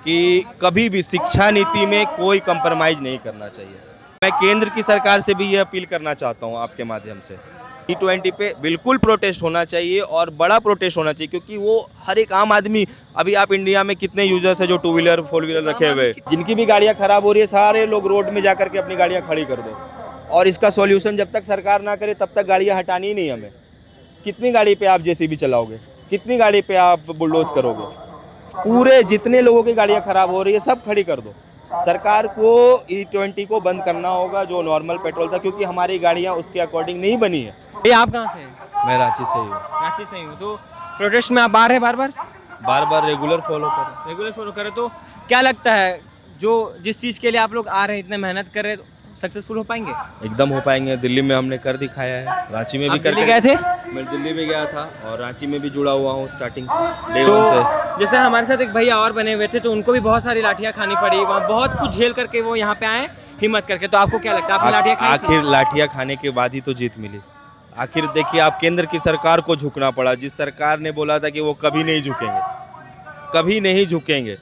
कि कभी भी शिक्षा नीति में कोई कंप्रोमाइज़ नहीं करना चाहिए। मैं केंद्र की सरकार से भी ये अपील करना चाहता हूँ आपके माध्यम से, G20 पे बिल्कुल प्रोटेस्ट होना चाहिए और बड़ा प्रोटेस्ट होना चाहिए, क्योंकि वो हर एक आम आदमी, अभी आप इंडिया में कितने यूजर्स हैं जो टू व्हीलर फोर व्हीलर रखे हुए, जिनकी भी गाड़ियाँ खराब हो रही है, सारे लोग रोड में जा करके अपनी गाड़ियाँ खड़ी कर दो। और इसका सॉल्यूशन जब तक सरकार ना करे तब तक गाड़ियाँ हटानी ही नहीं हमें। कितनी गाड़ी पे आप जेसीबी चलाओगे, कितनी गाड़ी पे आप बुलडोज करोगे? पूरे जितने लोगों की गाड़ियाँ खराब हो रही है सब खड़ी कर दो। सरकार को E20 को बंद करना होगा, जो नॉर्मल पेट्रोल था, क्योंकि हमारी गाड़ियाँ उसके अकॉर्डिंग नहीं बनी है। ये आप कहाँ से हैं? मैं रांची से ही हूँ। रांची से ही हूँ। तो प्रोटेस्ट में आप आ रहे हैं बार बार रेगुलर फॉलो करें। रेगुलर फॉलो करें, तो क्या लगता है जो जिस चीज़ के लिए आप लोग आ रहे हैं, इतने मेहनत कर रहे हैं, सक्सेसफुल हो पाएंगे? एकदम हो पाएंगे। दिल्ली में हमने कर दिखाया है, रांची में भी आप कर दिल्ली गए थे? मैं दिल्ली भी गया था और रांची में भी जुड़ा हुआ हूँ स्टार्टिंग से, डे तो वन से। जैसे हमारे साथ एक भैया और बने हुए थे, तो उनको भी बहुत सारी लाठियाँ खानी पड़ी, वहाँ बहुत कुछ झेल करके वो यहाँ पे आए हिम्मत करके। तो आपको क्या लगता है, आपने लाठियाँ खाई थी? आखिर लाठियाँ खाने के बाद ही तो जीत मिली। आखिर देखिए, आप केंद्र की सरकार को झुकना पड़ा, जिस सरकार ने बोला था कि वो कभी नहीं झुकेंगे, कभी नहीं झुकेंगे,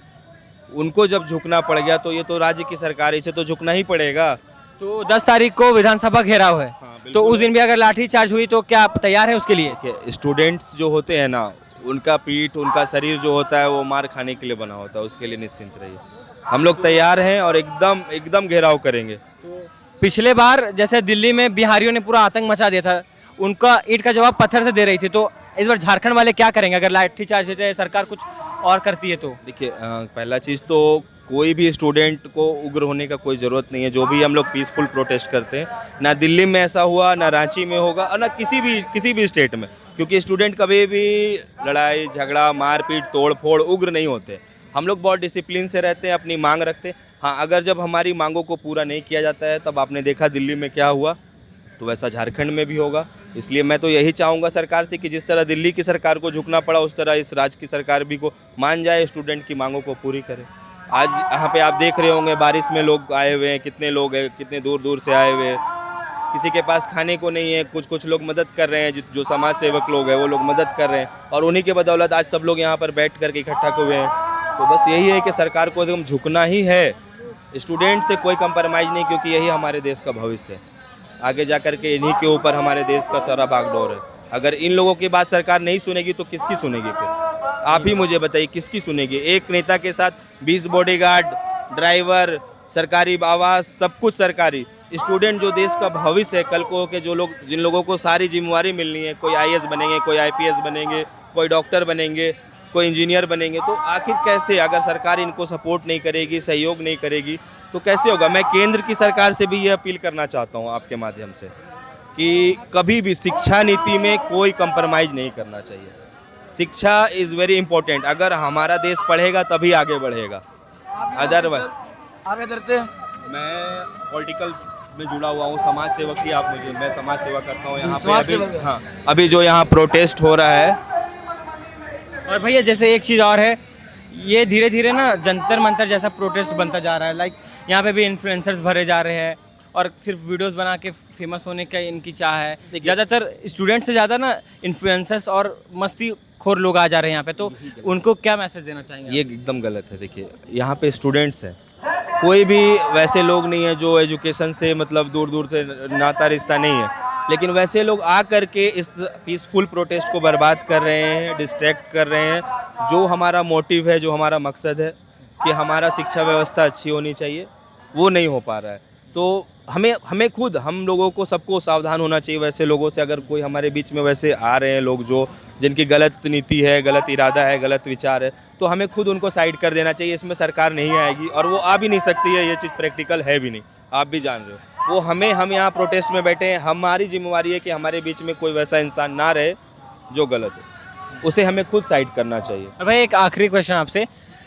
उनको जब झुकना पड़ गया तो ये तो राज्य की सरकार है, इसे तो झुकना ही पड़ेगा। तो 10 तारीख को विधानसभा घेराव है, तो उस दिन भी अगर लाठी चार्ज हुई तो क्या आप तैयार है उसके लिए? कि स्टूडेंट्स जो होते हैं ना, उनका पीठ, उनका शरीर जो होता है वो मार खाने के लिए बना होता है, उसके लिए निश्चिंत रहिए। हम लोग तैयार हैं और एकदम एकदम घेराव करेंगे। पिछले बार जैसे दिल्ली में बिहारियों ने पूरा आतंक मचा दिया था, उनका ईंट का जवाब पत्थर से दे रही थी, तो इस बार झारखंड वाले क्या करेंगे अगर लाठी चार्ज होते सरकार कुछ और करती है तो? देखिए, पहला चीज़ तो कोई भी स्टूडेंट को उग्र होने का कोई ज़रूरत नहीं है। जो भी हम लोग पीसफुल प्रोटेस्ट करते हैं, ना दिल्ली में ऐसा हुआ, ना रांची में होगा और ना किसी भी स्टेट में, क्योंकि स्टूडेंट कभी भी लड़ाई झगड़ा मारपीट तोड़ फोड़ उग्र नहीं होते। हम लोग बहुत डिसिप्लिन से रहते हैं, अपनी मांग रखते हैं। हाँ, अगर जब हमारी मांगों को पूरा नहीं किया जाता है, तब आपने देखा दिल्ली में क्या हुआ, तो वैसा झारखंड में भी होगा। इसलिए मैं तो यही चाहूँगा सरकार से कि जिस तरह दिल्ली की सरकार को झुकना पड़ा, उस तरह इस राज्य की सरकार भी को मान जाए, स्टूडेंट की मांगों को पूरी करे। आज यहाँ पे आप देख रहे होंगे, बारिश में लोग आए हुए हैं, कितने लोग हैं, कितने दूर दूर से आए हुए हैं। किसी के पास खाने को नहीं है, कुछ लोग मदद कर रहे हैं, जो समाज सेवक लोग हैं वो लोग मदद कर रहे हैं, और उन्हीं के बदौलत आज सब लोग यहाँ पर बैठ करके इकट्ठा हुए हैं। तो बस यही है कि सरकार को एकदम झुकना ही है, स्टूडेंट से कोई कंप्रोमाइज़ नहीं, क्योंकि यही हमारे देश का भविष्य है। आगे जा कर के इन्हीं के ऊपर हमारे देश का सारा भागदौड़ है। अगर इन लोगों की बात सरकार नहीं सुनेगी तो किसकी सुनेगी फिर? आप ही मुझे बताइए, किसकी सुनेगी? एक नेता के साथ 20 बॉडीगार्ड, ड्राइवर, सरकारी आवास, सब कुछ सरकारी। स्टूडेंट जो देश का भविष्य है, कल को के जो लोग, जिन लोगों को सारी जिम्मेवारी मिलनी है, कोई IAS बनेंगे, कोई IPS बनेंगे, कोई डॉक्टर बनेंगे, कोई इंजीनियर बनेंगे, तो आखिर कैसे, अगर सरकार इनको सपोर्ट नहीं करेगी, सहयोग नहीं करेगी, तो कैसे होगा? मैं केंद्र की सरकार से भी ये अपील करना चाहता हूँ आपके माध्यम से, कि कभी भी शिक्षा नीति में कोई कंप्रोमाइज़ नहीं करना चाहिए। शिक्षा इज़ वेरी इंपॉर्टेंट। अगर हमारा देश पढ़ेगा तभी आगे बढ़ेगा, अदरवाइज। आप क्या करते हैं? मैं पॉलिटिकल में जुड़ा हुआ हूँ, समाज सेवक ही आप मुझे, मैं समाज सेवा करता हूँ यहाँ समाज पे। सेवक अभी है। हाँ, अभी जो यहाँ प्रोटेस्ट हो रहा है। और भैया जैसे एक चीज़ और है, ये धीरे धीरे ना जंतर मंतर जैसा प्रोटेस्ट बनता जा रहा है। लाइक यहाँ पे भी इन्फ्लुएंसर्स भरे जा रहे हैं और सिर्फ वीडियोस बना के फेमस होने का इनकी चाह है। ज़्यादातर स्टूडेंट से ज़्यादा ना इन्फ्लुएंसर्स और मस्ती खोर लोग आ जा रहे हैं यहाँ पे, तो उनको क्या मैसेज देना चाहेंगे? ये एकदम गलत है। देखिए, यहाँ पे स्टूडेंट्स हैं, कोई भी वैसे लोग नहीं है जो एजुकेशन से मतलब दूर दूर से नाता रिश्ता नहीं है, लेकिन वैसे लोग आ करके इस पीसफुल प्रोटेस्ट को बर्बाद कर रहे हैं, डिस्ट्रैक्ट कर रहे हैं। जो हमारा मोटिव है, जो हमारा मकसद है कि हमारा शिक्षा व्यवस्था अच्छी होनी चाहिए, वो नहीं हो पा रहा है। तो हमें खुद, हम लोगों को, सबको सावधान होना चाहिए वैसे लोगों से। अगर कोई हमारे बीच में वैसे आ रहे हैं लोग जो, जिनकी गलत नीति है, गलत इरादा है, गलत विचार है, तो हमें खुद उनको साइड कर देना चाहिए। इसमें सरकार नहीं आएगी और वो आ भी नहीं सकती है, ये चीज़ प्रैक्टिकल है भी नहीं, आप भी जान रहे हो। वो हम यहाँ प्रोटेस्ट में बैठे हैं, हमारी जिम्मेवारी है कि हमारे बीच में कोई वैसा इंसान ना रहे जो गलत है, उसे हमें खुद साइड करना चाहिए। और भाई एक आखिरी क्वेश्चन आपसे,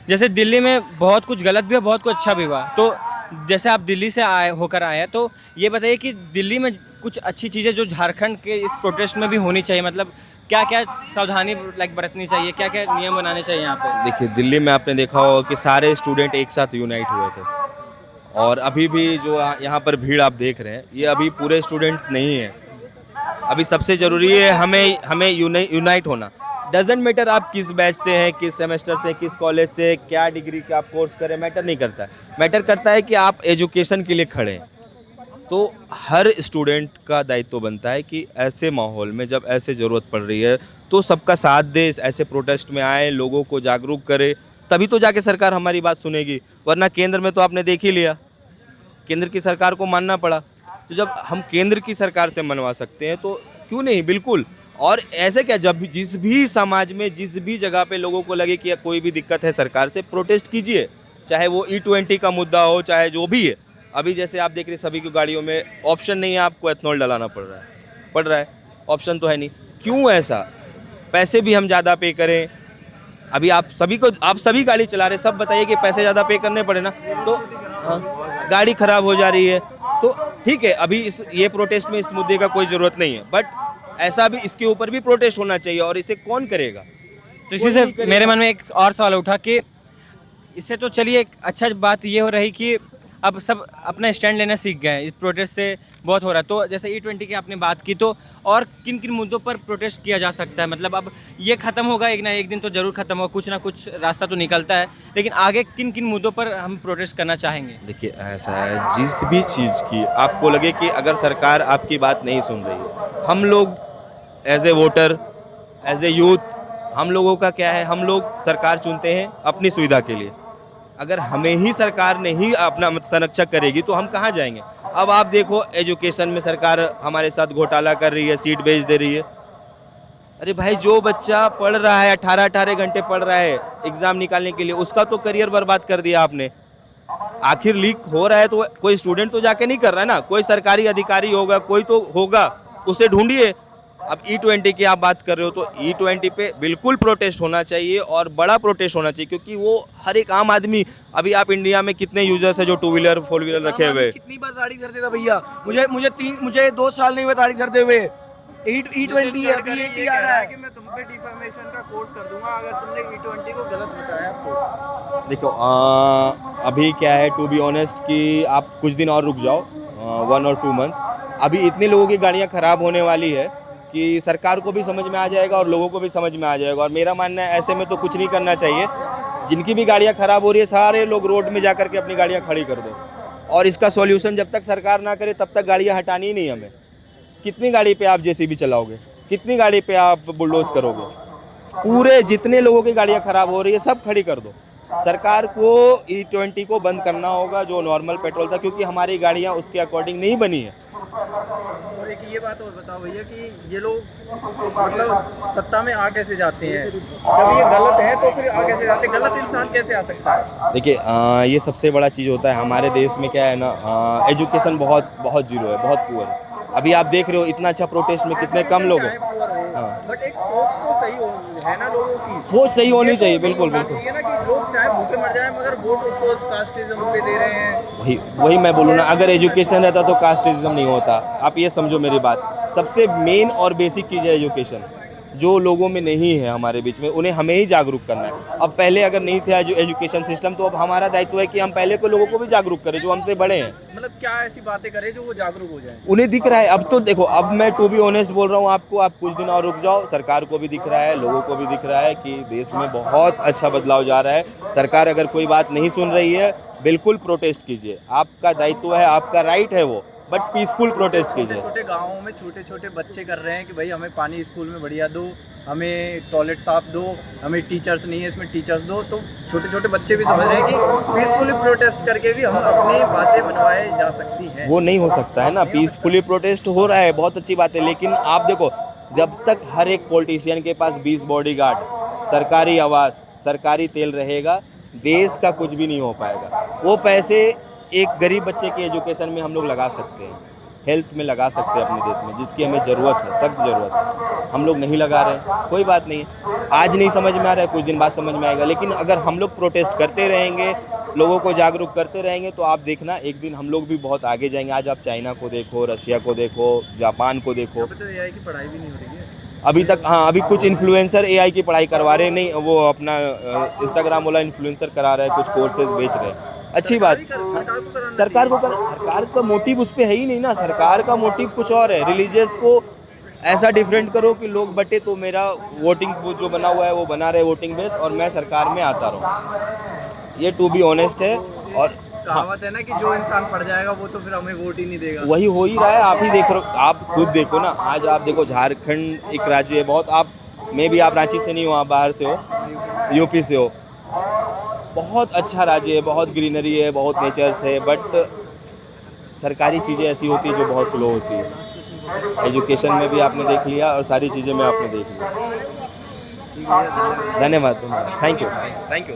जैसे दिल्ली में बहुत कुछ गलत भी हुआ, बहुत कुछ अच्छा भी हुआ, तो जैसे आप दिल्ली से होकर आए हैं, तो ये बताइए कि दिल्ली में कुछ अच्छी चीज़ें जो झारखंड के इस प्रोटेस्ट में भी होनी चाहिए, मतलब क्या क्या सावधानी लाइक बरतनी चाहिए, क्या क्या नियम बनाने चाहिए यहाँ पे? देखिए, दिल्ली में आपने देखा होगा कि सारे स्टूडेंट एक साथ यूनाइट हुए थे, और अभी भी जो यहाँ पर भीड़ आप देख रहे हैं, ये अभी पूरे स्टूडेंट्स नहीं हैं। अभी सबसे ज़रूरी है हमें यूनाइट होना। डजेंट मैटर आप किस बैच से हैं, किस सेमेस्टर से, किस कॉलेज से, क्या डिग्री का आप कोर्स करें, मैटर नहीं करता है। मैटर करता है कि आप एजुकेशन के लिए खड़े हैं। तो हर स्टूडेंट का दायित्व बनता है कि ऐसे माहौल में जब ऐसे ज़रूरत पड़ रही है तो सबका साथ दे, ऐसे प्रोटेस्ट में आए, लोगों को जागरूक करे, तभी तो जाके सरकार हमारी बात सुनेगी। वरना केंद्र में तो आपने देख ही लिया, केंद्र की सरकार को मानना पड़ा। तो जब हम केंद्र की सरकार से मनवा सकते हैं तो क्यों नहीं, बिल्कुल। और ऐसे क्या, जब भी जिस भी समाज में जिस भी जगह पे लोगों को लगे कि कोई भी दिक्कत है सरकार से, प्रोटेस्ट कीजिए। चाहे वो E20 का मुद्दा हो, चाहे जो भी है। अभी जैसे आप देख रहे हैं सभी की गाड़ियों में ऑप्शन नहीं है, आपको एथनॉल डलाना पड़ रहा है, ऑप्शन तो है नहीं। क्यों ऐसा? पैसे भी हम ज़्यादा पे करें। अभी आप सभी गाड़ी चला रहे, सब बताइए कि पैसे ज़्यादा पे करने पड़े ना, तो हाँ, गाड़ी खराब हो जा रही है। तो ठीक है, अभी ये प्रोटेस्ट में इस मुद्दे का कोई ज़रूरत नहीं है, बट ऐसा भी इसके ऊपर भी प्रोटेस्ट होना चाहिए। और इसे कौन करेगा? तो इसी से मेरे मन में एक और सवाल उठा कि इससे तो चलिए एक अच्छा बात ये हो रही कि अब सब अपना स्टैंड लेना सीख गए हैं, इस प्रोटेस्ट से बहुत हो रहा है। तो जैसे E20 की आपने बात की, तो और किन किन मुद्दों पर प्रोटेस्ट किया जा सकता है? मतलब अब ये ख़त्म होगा, एक ना एक दिन तो ज़रूर ख़त्म होगा, कुछ ना कुछ रास्ता तो निकलता है, लेकिन आगे किन किन मुद्दों पर हम प्रोटेस्ट करना चाहेंगे? देखिए, ऐसा है, जिस भी चीज़ की आपको लगे कि अगर सरकार आपकी बात नहीं सुन रही है, हम लोग as a voter, as a youth, हम लोगों का क्या है, हम लोग सरकार चुनते हैं अपनी सुविधा के लिए। अगर हमें ही सरकार नहीं अपना संरक्षक करेगी तो हम कहाँ जाएंगे? अब आप देखो, एजुकेशन में सरकार हमारे साथ घोटाला कर रही है, सीट बेच दे रही है। अरे भाई, जो बच्चा पढ़ रहा है, 18-18 घंटे पढ़ रहा है एग्ज़ाम निकालने के लिए, उसका तो करियर बर्बाद कर दिया आपने। आखिर लीक हो रहा है तो कोई स्टूडेंट तो जाके नहीं कर रहा है ना, कोई सरकारी अधिकारी होगा, कोई तो होगा, उसे ढूंढिए। अब E20 की आप बात कर रहे हो, तो E20 पे बिल्कुल प्रोटेस्ट होना चाहिए, और बड़ा प्रोटेस्ट होना चाहिए, क्योंकि वो हर एक आम आदमी, अभी आप इंडिया में कितने यूजर्स है जो 2 व्हीलर 4 व्हीलर रखे हुए? कितनी बार तारीख करते थे भैया, मुझे 2 साल नहीं हुए तारीख करते हुए। E20 है, अभी आ रहा है कि मैं तुम पे डिफेमेशन का कोर्स कर दूंगा अगर तुमने E20 को गलत बताया तो। देखो, अभी क्या है, टू बी ऑनेस्ट, कि आप कुछ दिन और रुक जाओ, 1 और 2 मंथ। अभी इतने लोगों की गाड़ियाँ ख़राब होने वाली है कि सरकार को भी समझ में आ जाएगा और लोगों को भी समझ में आ जाएगा। और मेरा मानना है, ऐसे में तो कुछ नहीं करना चाहिए। जिनकी भी गाड़ियाँ ख़राब हो रही है, सारे लोग रोड में जा कर के अपनी गाड़ियाँ खड़ी कर दो। और इसका सॉल्यूशन जब तक सरकार ना करे, तब तक गाड़ियाँ हटानी ही नहीं हमें। कितनी गाड़ी पे आप JCB चलाओगे? कितनी गाड़ी पे आप बुलडोज करोगे? पूरे जितने लोगों की गाड़ियाँ ख़राब हो रही है, सब खड़ी कर दो। सरकार को E20 को बंद करना होगा, जो नॉर्मल पेट्रोल था, क्योंकि हमारी गाड़ियाँ उसके अकॉर्डिंग नहीं बनी है। और एक ये बात और बताओ भैया कि ये लोग मतलब सत्ता में आ कैसे जाते हैं? जब ये गलत है तो फिर आ कैसे जाते हैं? गलत इंसान कैसे आ सकता है? देखिए, ये सबसे बड़ा चीज़ होता है हमारे देश में, क्या है ना, एजुकेशन बहुत बहुत जीरो है, बहुत पुअर है। अभी आप देख रहे हो, इतना अच्छा प्रोटेस्ट में कितने कम लोग हैं। हाँ। बट एक सोच तो सही है ना लोगों की। सोच सही होनी चाहिए, तो बिल्कुल बात बिल्कुल। ये है ना कि लोग चाहे भूखे मर जाए मगर वोट उसको कास्टिज्म पे दे रहे हैं। वही मैं बोलूँ ना, अगर एजुकेशन रहता तो कास्टिज्म नहीं होता। आप ये समझो मेरी बात, सबसे मेन और बेसिक चीज़ है एजुकेशन, जो लोगों में नहीं है हमारे बीच में, उन्हें हमें ही जागरूक करना है। अब पहले अगर नहीं था एजुकेशन सिस्टम, तो अब हमारा दायित्व है कि हम पहले को लोगों को भी जागरूक करें, जो हमसे बड़े हैं। मतलब क्या ऐसी बातें करें जो वो जागरूक हो जाए? उन्हें दिख रहा है। अब तो देखो, अब मैं टू बी ऑनेस्ट बोल रहा हूँ आपको, आप कुछ दिन और रुक जाओ, सरकार को भी दिख रहा है, लोगों को भी दिख रहा है कि देश में बहुत अच्छा बदलाव जा रहा है। सरकार अगर कोई बात नहीं सुन रही है, बिल्कुल प्रोटेस्ट कीजिए, आपका दायित्व है, आपका राइट है वो, बट पीसफुल प्रोटेस्ट कीजिए। छोटे गाँवों में छोटे छोटे बच्चे कर रहे हैं कि भाई हमें पानी स्कूल में बढ़िया दो, हमें टॉयलेट साफ दो, हमें टीचर्स नहीं है इसमें टीचर्स दो। तो छोटे छोटे बच्चे भी समझ रहे हैं कि पीसफुली प्रोटेस्ट करके भी हम अपनी बातें मनवाए जा सकती हैं। वो नहीं हो सकता है ना, पीसफुली प्रोटेस्ट हो रहा है, बहुत अच्छी बात है, लेकिन आप देखो, जब तक हर एक पॉलिटिशियन के पास 20 बॉडीगार्ड, सरकारी आवास, सरकारी तेल रहेगा, देश का कुछ भी नहीं हो पाएगा। वो पैसे एक गरीब बच्चे के एजुकेशन में हम लोग लगा सकते हैं, हेल्थ में लगा सकते हैं अपने देश में, जिसकी हमें ज़रूरत है, सख्त ज़रूरत है। हम लोग नहीं लगा रहे, कोई बात नहीं, आज नहीं समझ में आ रहा है, कुछ दिन बाद समझ में आएगा। लेकिन अगर हम लोग प्रोटेस्ट करते रहेंगे, लोगों को जागरूक करते रहेंगे, तो आप देखना एक दिन हम लोग भी बहुत आगे जाएंगे। आज आप चाइना को देखो, रशिया को देखो, जापान को देखो। तो AI की पढ़ाई भी नहीं हो रही है अभी तक। हाँ, अभी कुछ इन्फ्लुएंसर AI की पढ़ाई करवा रहे, नहीं वो अपना इंस्टाग्राम वाला इन्फ्लुएंसर करा रहे हैं, कुछ कोर्सेज बेच रहे हैं, अच्छी बात। सरकार का मोटिव उस पर है ही नहीं ना, सरकार का मोटिव कुछ और है। रिलीजियस को ऐसा डिफरेंट करो कि लोग बटे तो मेरा वोटिंग जो बना हुआ है वो बना रहे वोटिंग बेस और मैं सरकार में आता रहूँ। ये टू बी ऑनेस्ट है। और कहावत है ना कि जो इंसान पढ़ जाएगा वो तो फिर हमें वोट ही नहीं देगा। वही हो ही रहा है, आप ही देख रहे हो, आप खुद देखो ना। आज आप देखो झारखंड एक राज्य है बहुत, आप में भी आप रांची से नहीं हो, आप बाहर से हो, यूपी से हो। बहुत अच्छा राज्य है, बहुत ग्रीनरी है, बहुत नेचर्स है, बट सरकारी चीज़ें ऐसी होती है जो बहुत स्लो होती है। एजुकेशन में भी आपने देख लिया और सारी चीज़ें में आपने देख लिया। धन्यवाद, थैंक यू, थैंक यू।